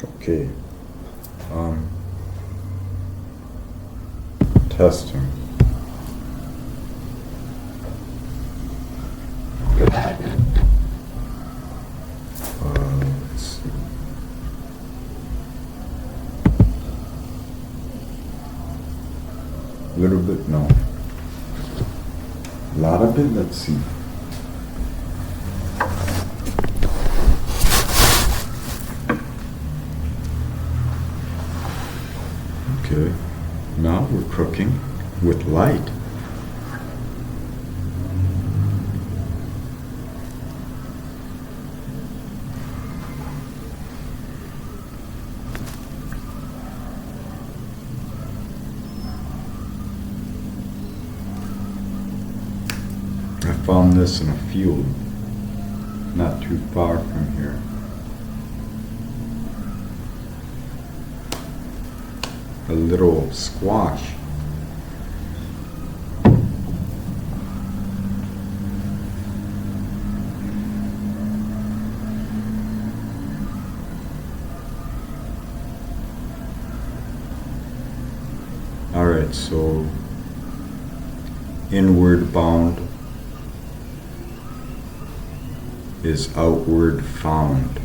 Okay. Testing. Let's see. A little bit, no. A lot of it, let's see. Okay, now we're cooking with light. I found this in a field not too far from here. A little squash. Alright, so inward bound is outward found.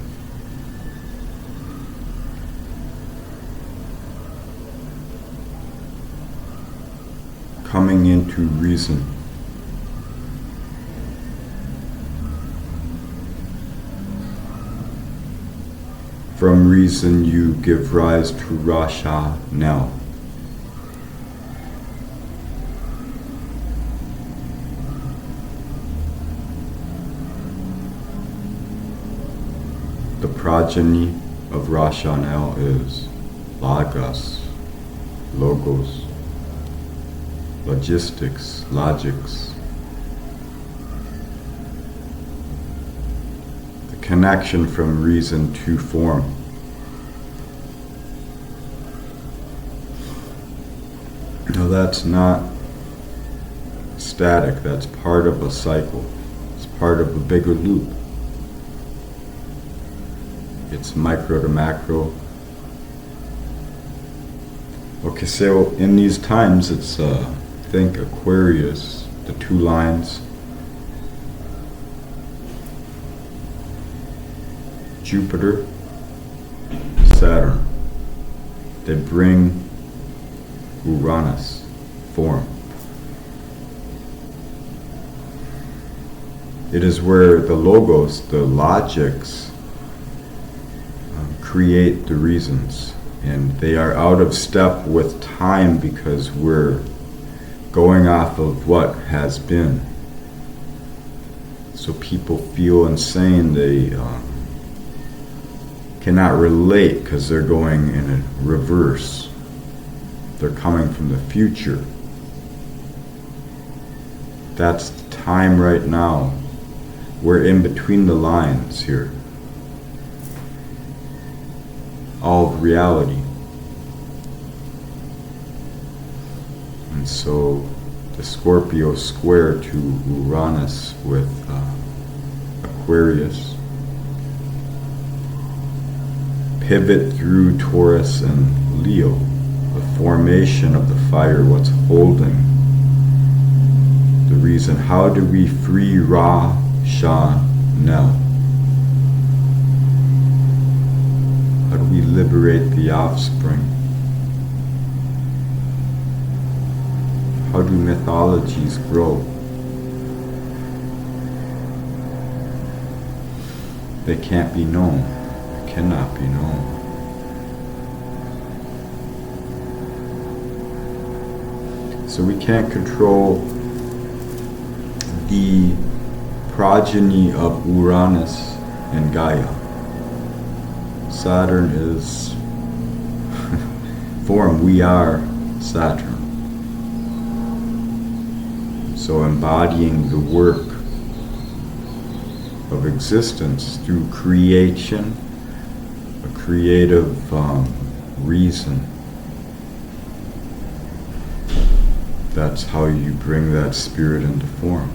Coming into reason. From reason you give rise to rationale. The progeny of rationale is logos, logistics, logics. The connection from reason to form. Now that's not static, that's part of a cycle. It's part of a bigger loop. It's micro to macro. Okay, so in these times it's think Aquarius, the two lines, Jupiter, Saturn. They bring Uranus, form. It is where the logos, the logics, create the reasons, and they are out of step with time because we're going off of what has been. So people feel insane, they cannot relate because they're going in a reverse. They're coming from the future. That's the time right now. We're in between the lines here. All of reality. And so the Scorpio square to Uranus with Aquarius, pivot through Taurus and Leo, the formation of the fire, what's holding the reason. How do we free rationale? How do we liberate the offspring? How do mythologies grow? They can't be known. They cannot be known. So we can't control the progeny of Uranus and Gaia. Saturn is form. We are Saturn. So embodying the work of existence through creation, a creative reason. That's how you bring that spirit into form.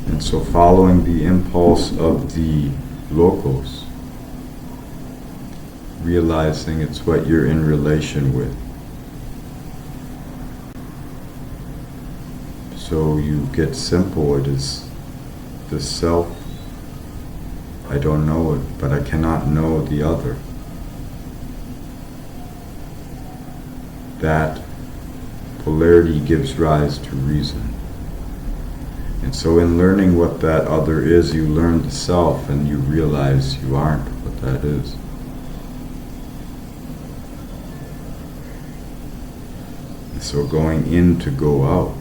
And And so following the impulse of the logos, realizing it's what you're in relation with. So you get simple, it is the self. I don't know it, but I cannot know the other. That polarity gives rise to reason. And so in learning what that other is, you learn the self and you realize you aren't what that is. And so going in to go out,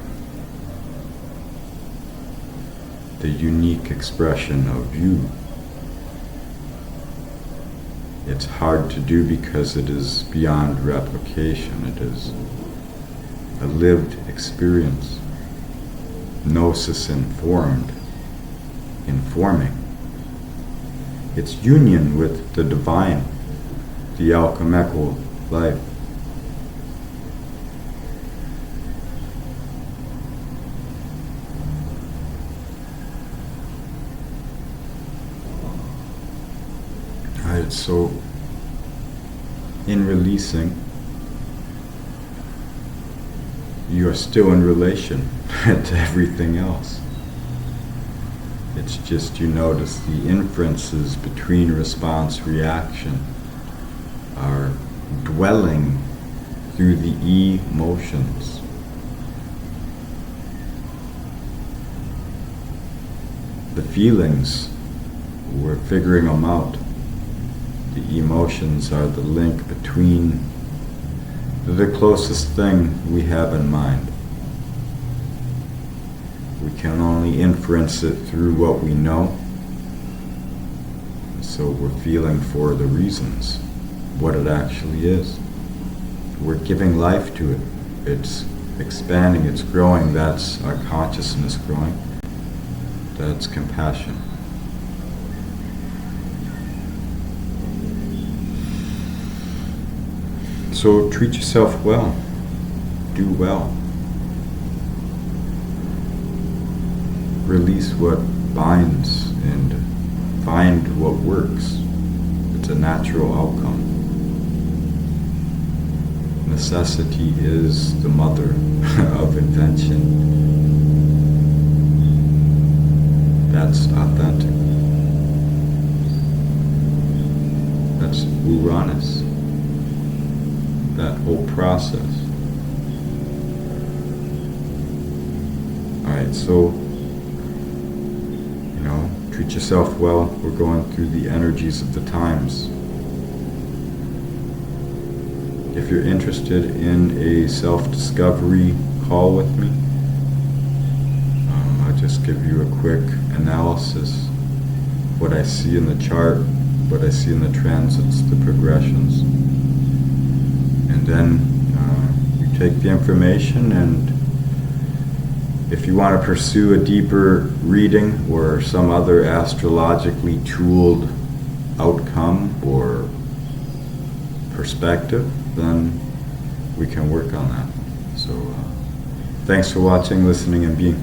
the unique expression of you. It's hard to do because it is beyond replication. It is a lived experience, gnosis informed, informing. It's union with the divine, the alchemical life. Alright, so in releasing, you are still in relation to everything else. It's just you notice the inferences between response reaction are dwelling through the emotions. The feelings, we're figuring them out. The emotions are the link between the closest thing we have in mind. We can only inference it through what we know. So we're feeling for the reasons, what it actually is. We're giving life to it. It's expanding, it's growing. That's our consciousness growing. That's compassion. So treat yourself well. Do well. Release what binds and find what works. It's a natural outcome. Necessity is the mother of invention. That's authentic. That's Uranus. That whole process. Alright, so treat yourself well. We're going through the energies of the times. If you're interested in a self-discovery call with me, I'll just give you a quick analysis. What I see in the chart, what I see in the transits, the progressions. And then you take the information, and if you want to pursue a deeper reading or some other astrologically tooled outcome or perspective, then we can work on that. So thanks for watching, listening, and being.